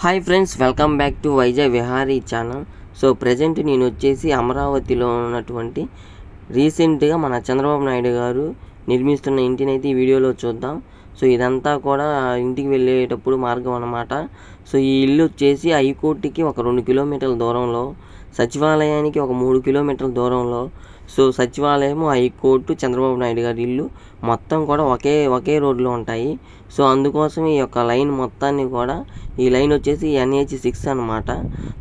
Hi friends, welcome back to Vizag Vihari channel. So present నేను వచ్చేసి అమరావతిలో ఉన్నటువంటి రీసెంట్గా మన చంద్రబాబు నాయుడు గారు నిర్మిస్తున్న ఇంటిని అయితే ఈ వీడియోలో చూద్దాం. సో ఇదంతా కూడా ఇంటికి వెళ్ళేటప్పుడు మార్గం అన్నమాట. సో ఈ ఇల్లు వచ్చేసి హైకోర్టుకి ఒక 2 కిలోమీటర్ల దూరంలో, సచివాలయానికి ఒక 3 కిలోమీటర్ల దూరంలో. సో సచివాలయము, హైకోర్టు, చంద్రబాబు నాయుడు గారి ఇల్లు మొత్తం కూడా ఒకే రోడ్లో ఉంటాయి. సో అందుకోసం ఈ యొక్క లైన్ మొత్తాన్ని కూడా, ఈ లైన్ వచ్చేసి NH6 అనమాట.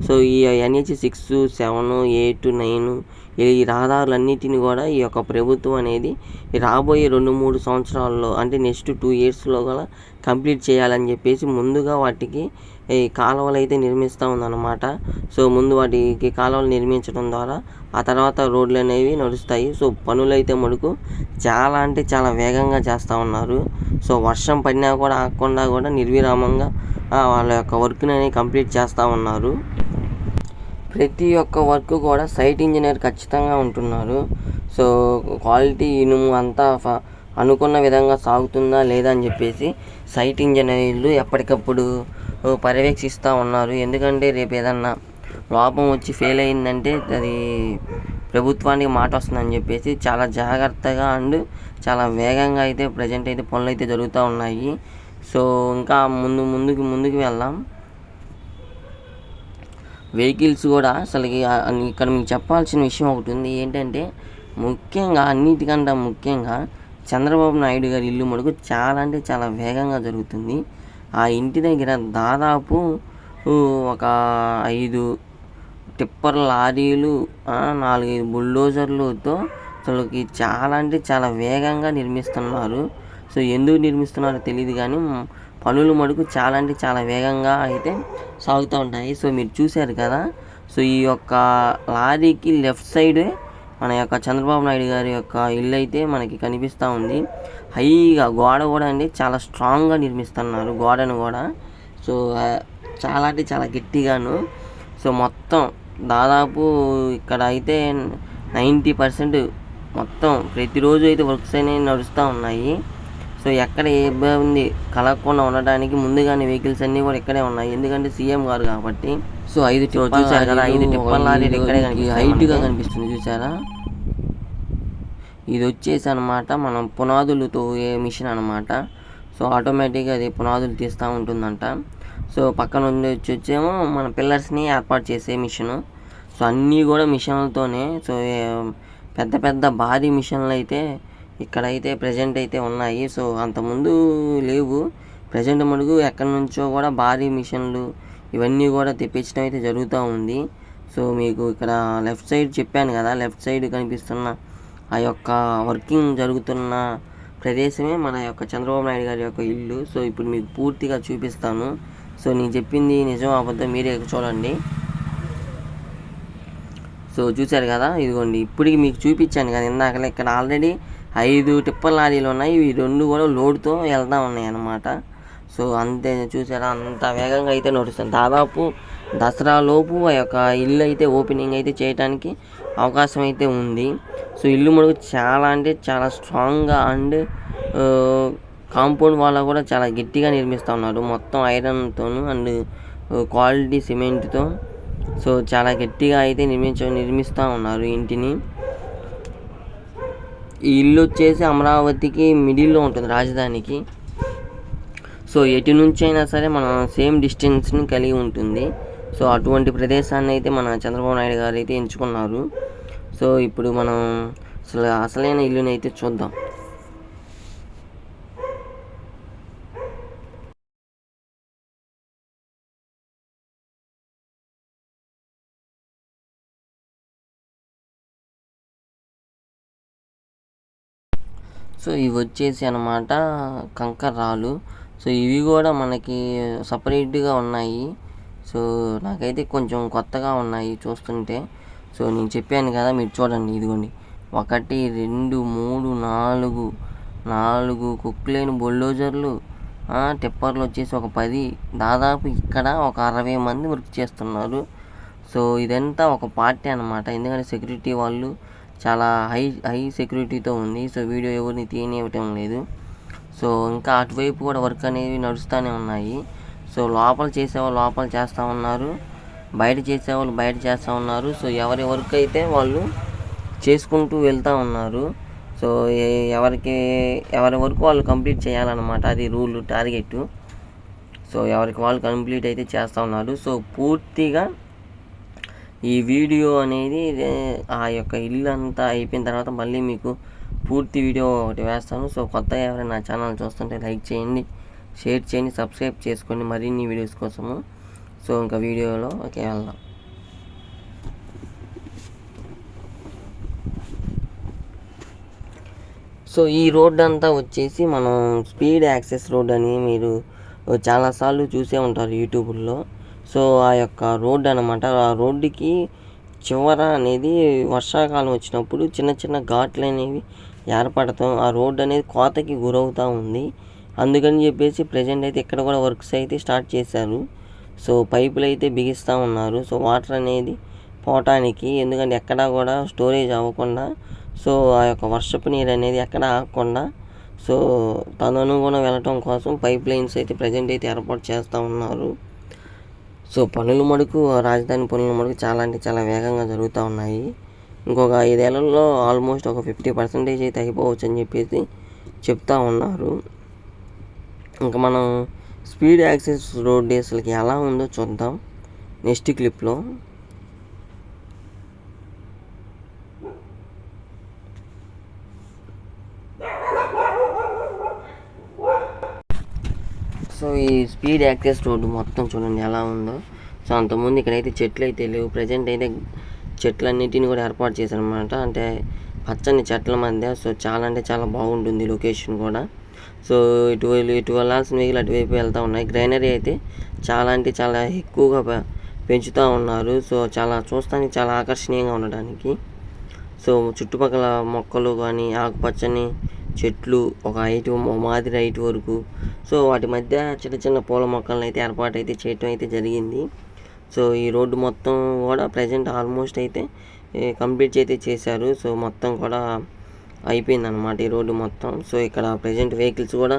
సో ఈ NH6, 7, 8, 9 ఈ రహదారులన్నిటిని కూడా ఈ యొక్క ప్రభుత్వం అనేది రాబోయే 2-3 సంవత్సరాల్లో, అంటే నెక్స్ట్ 2 ఇయర్స్లో కూడా కంప్లీట్ చేయాలని చెప్పేసి ముందుగా వాటికి ఈ కాలువలు అయితే నిర్మిస్తూ ఉందన్నమాట. సో ముందు వాటికి కాలువలు నిర్మించడం ద్వారా ఆ తర్వాత రోడ్లు అనేవి నడుస్తాయి. సో పనులు అయితే మటుకు చాలా అంటే చాలా వేగంగా చేస్తూ ఉన్నారు. సో వర్షం పడినా కూడా ఆగకుండా కూడా నిర్విరామంగా వాళ్ళ యొక్క వర్క్ని అనేది కంప్లీట్ చేస్తూ ఉన్నారు. ప్రతి ఒక్క వర్క్ కూడా సైట్ ఇంజనీర్ ఖచ్చితంగా ఉంటున్నారు. సో క్వాలిటీ, ఇనుము అంతా అనుకున్న విధంగా సాగుతుందా లేదా అని చెప్పేసి సైట్ ఇంజనీర్లు ఎప్పటికప్పుడు పర్యవేక్షిస్తూ ఉన్నారు. ఎందుకంటే రేపు ఏదన్నా లోపం వచ్చి ఫెయిల్ అయిందంటే అది ప్రభుత్వానికి మాట వస్తుందని చెప్పేసి చాలా జాగ్రత్తగా అండ్ చాలా వేగంగా అయితే ప్రజెంట్ అయితే పనులు అయితే జరుగుతూ ఉన్నాయి. సో ఇంకా ముందుకు వెళ్దాం. వెహికల్స్ కూడా అసలు ఇక్కడ మీకు చెప్పాల్సిన విషయం ఒకటి ఉంది. ఏంటంటే ముఖ్యంగా, అన్నిటికంటే ముఖ్యంగా చంద్రబాబు నాయుడు గారి ఇల్లు మటుకు చాలా అంటే చాలా వేగంగా జరుగుతుంది. ఆ ఇంటి దగ్గర దాదాపు ఒక 5 టిప్పర్ లారీలు, 4-5 బుల్డోజర్లతో అసలుకి చాలా అంటే చాలా వేగంగా నిర్మిస్తున్నారు. సో ఎందుకు నిర్మిస్తున్నారో తెలియదు కానీ పనులు మటుకు చాలా అంటే చాలా వేగంగా అయితే సాగుతూ ఉంటాయి. సో మీరు చూశారు కదా. సో ఈ యొక్క లారీకి లెఫ్ట్ సైడ్ మన యొక్క చంద్రబాబు నాయుడు గారి యొక్క ఇల్లు అయితే మనకి కనిపిస్తూ ఉంది. హైగా గోడ కూడా అండి చాలా స్ట్రాంగ్గా నిర్మిస్తున్నారు గోడను కూడా. సో చాలా అంటే చాలా గట్టిగాను. సో మొత్తం దాదాపు ఇక్కడ అయితే 90% మొత్తం ప్రతిరోజు అయితే వర్క్స్ అనేవి నడుస్తూ ఉన్నాయి. సో ఎక్కడ ఏ ఇబ్బంది కలగకుండా ఉండడానికి ముందుగానే వెహికల్స్ అన్నీ కూడా ఇక్కడే ఉన్నాయి. ఎందుకంటే సీఎం గారు కాబట్టి. సో 5 చూసారు కదా, 5 టిప్పర్ లారీలు ఇక్కడే హైట్గా కనిపిస్తుంది చూసారా. ఇది వచ్చేసి అనమాట మనం పునాదులు తోగే మిషన్ అనమాట. సో ఆటోమేటిక్గా అది పునాదులు తీస్తూ ఉంటుందంట. సో పక్కన వచ్చేమో మన పిల్లర్స్ని ఏర్పాటు చేసే మిషను. సో అన్నీ కూడా మిషన్లతోనే. సో పెద్ద భారీ మిషన్లు అయితే ఇక్కడైతే ప్రజెంట్ అయితే ఉన్నాయి. సో అంతకుముందు లేవు. ప్రజెంట్ మటుకు ఎక్కడి నుంచో కూడా భారీ మిషన్లు ఇవన్నీ కూడా తెప్పించడం అయితే జరుగుతూ ఉంది. సో మీకు ఇక్కడ లెఫ్ట్ సైడ్ చెప్పాను కదా, లెఫ్ట్ సైడ్ కనిపిస్తున్న ఆ యొక్క వర్కింగ్ జరుగుతున్న ప్రదేశమే మన యొక్క చంద్రబాబు నాయుడు గారి యొక్క ఇల్లు. సో ఇప్పుడు మీకు పూర్తిగా చూపిస్తాను. సో నేను చెప్పింది నిజం అబద్ధం మీరే చూడండి. సో చూశారు కదా, ఇదిగోండి ఇప్పటికి మీకు చూపించాను కదా ఇందాకలే. ఇక్కడ ఆల్రెడీ 5 టిప్పర్ లారీలు ఉన్నాయి. ఇవి 2 కూడా లోడ్తో వెళ్తూ ఉన్నాయి అన్నమాట. సో అంతే చూసారా, అంత వేగంగా అయితే నడుస్తుంది. దాదాపు దసరా లోపు ఆ యొక్క ఇల్లు అయితే ఓపెనింగ్ అయితే చేయడానికి అవకాశం అయితే ఉంది. సో ఇల్లు మటుకు చాలా అంటే చాలా స్ట్రాంగ్గా అండ్ కాంపౌండ్ వాళ్ళ కూడా చాలా గట్టిగా నిర్మిస్తూ ఉన్నారు. మొత్తం ఐరన్తోను అండ్ క్వాలిటీ సిమెంట్తో. సో చాలా గట్టిగా అయితే నిర్మిస్తూ ఉన్నారు ఇంటిని. ఈ ఇల్లు వచ్చేసి అమరావతికి మిడిల్లో ఉంటుంది, రాజధానికి. సో ఎటు నుంచి అయినా సరే మన సేమ్ డిస్టెన్స్ని కలిగి ఉంటుంది. సో అటువంటి ప్రదేశాన్ని అయితే మన చంద్రబాబు నాయుడు గారు అయితే ఎంచుకున్నారు. సో ఇప్పుడు మనం అసలైన ఇల్లుని అయితే చూద్దాం. సో ఇవి వచ్చేసి అన్నమాట కంకర రాళ్ళు. సో ఇవి కూడా మనకి సపరేట్గా ఉన్నాయి. సో నాకైతే కొంచెం కొత్తగా ఉన్నాయి చూస్తుంటే. సో నేను చెప్పాను కదా, మీరు చూడండి ఇదిగోండి 1, 2, 3, 4 కుక్లేని బుల్డోజర్లు, టిప్పర్లు వచ్చేసి ఒక 10. దాదాపు ఇక్కడ ఒక 60 మంది వర్క్ చేస్తున్నారు. సో ఇదంతా ఒక పార్టీ అన్నమాట. ఎందుకంటే సెక్యూరిటీ వాళ్ళు చాలా హై సెక్యూరిటీతో ఉంది. సో వీడియో ఎవరిని తీయనివ్వటం లేదు. సో ఇంకా అటువైపు కూడా వర్క్ అనేవి నడుస్తూనే ఉన్నాయి. సో లోపల చేసేవాళ్ళు లోపల చేస్తూ ఉన్నారు, బయట చేసేవాళ్ళు బయట చేస్తూ ఉన్నారు. సో ఎవరి వర్క్ అయితే వాళ్ళు చేసుకుంటూ వెళ్తూ ఉన్నారు. సో ఎవరి వర్క్ వాళ్ళు కంప్లీట్ చేయాలన్నమాట, అది రూల్ టార్గెట్. సో ఎవరికి వాళ్ళు కంప్లీట్ అయితే చేస్తూ ఉన్నారు. సో పూర్తిగా ఈ వీడియో అనేది ఆ యొక్క ఇల్లు అంతా అయిపోయిన తర్వాత మళ్ళీ మీకు పూర్తి వీడియో ఒకటి వేస్తాను. సో కొత్తగా ఎవరైనా నా ఛానల్ చూస్తుంటే లైక్ చేయండి, షేర్ చేయండి, సబ్స్క్రైబ్ చేసుకోండి మరిన్ని వీడియోస్ కోసము. సో ఇంకా వీడియోలో వెళ్దాం. సో ఈ రోడ్ అంతా వచ్చేసి మనం స్పీడ్ యాక్సెస్ రోడ్ అని మీరు చాలాసార్లు చూసే ఉంటారు యూట్యూబ్లో. సో ఆ యొక్క రోడ్ అనమాట. ఆ రోడ్డుకి చివర అనేది వర్షాకాలం వచ్చినప్పుడు చిన్న చిన్న ఘాట్లు అనేవి ఏర్పడతాం. ఆ రోడ్ అనేది కోతకి గురవుతూ ఉంది. అందుకని చెప్పేసి ప్రజెంట్ అయితే ఇక్కడ కూడా వర్క్స్ అయితే స్టార్ట్ చేశారు. సో పైపులు అయితే బిగిస్తూ ఉన్నారు. సో వాటర్ అనేది పోవటానికి, ఎందుకంటే ఎక్కడా కూడా స్టోరేజ్ అవ్వకుండా, సో ఆ యొక్క వర్షపు నీరు అనేది ఎక్కడ ఆగకుండా సో తదనుగుణంగా వెళ్ళటం కోసం పైప్ లైన్స్ అయితే ప్రజెంట్ అయితే ఏర్పాటు చేస్తూ ఉన్నారు. సో పనులు మటుకు రాజధాని పనులు మటుకు చాలా అంటే చాలా వేగంగా జరుగుతూ ఉన్నాయి. ఇంకొక 5 ఏళ్లలో ఆల్మోస్ట్ ఒక 50% అయితే అయిపోవచ్చు అని చెప్పేసి చెప్తా ఉన్నారు. ఇంకా మనం స్పీడ్ యాక్సెస్ రోడ్ అసలుకి ఎలా ఉందో చూద్దాం నెక్స్ట్ క్లిప్లో. సో ఈ స్పీడ్ యాక్సెస్ రోడ్డు మొత్తం చూడండి ఎలా ఉందో. సో అంతకుముందు ఇక్కడైతే చెట్లు అయితే లేవు. ప్రజెంట్ అయితే చెట్లన్నిటిని కూడా ఏర్పాటు చేశారనమాట, అంటే పచ్చని చెట్ల మధ్య. సో చాలా అంటే చాలా బాగుంటుంది లొకేషన్ కూడా. సో ఇటు వెళ్ళాల్సిన వెహికల్ అటువైపు వెళ్తూ ఉన్నాయి. గ్రీనరీ అయితే చాలా అంటే చాలా ఎక్కువగా పెంచుతూ ఉన్నారు. సో చాలా చూస్తానికి చాలా ఆకర్షణీయంగా ఉండడానికి. సో చుట్టుపక్కల మొక్కలు కానీ ఆకుపచ్చని చెట్లు ఒక మాదిరి హైట్ వరకు, సో వాటి మధ్య చిన్న చిన్న పూల మొక్కలను అయితే ఏర్పాటు అయితే చేయటం అయితే జరిగింది. సో ఈ రోడ్డు మొత్తం కూడా ప్రజెంట్ ఆల్మోస్ట్ అయితే కంప్లీట్ అయితే చేశారు. సో మొత్తం కూడా అయిపోయిందన్నమాట ఈ రోడ్డు మొత్తం. సో ఇక్కడ ప్రజెంట్ వెహికల్స్ కూడా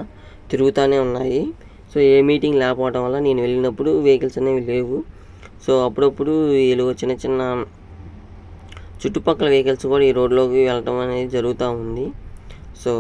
తిరుగుతూనే ఉన్నాయి. సో ఏ మీటింగ్ లేకపోవడం వల్ల నేను వెళ్ళినప్పుడు వెహికల్స్ అనేవి లేవు. సో అప్పుడప్పుడు వీళ్ళు చిన్న చిన్న చుట్టుపక్కల వెహికల్స్ కూడా ఈ రోడ్లోకి వెళ్ళటం అనేది జరుగుతూ ఉంది. సో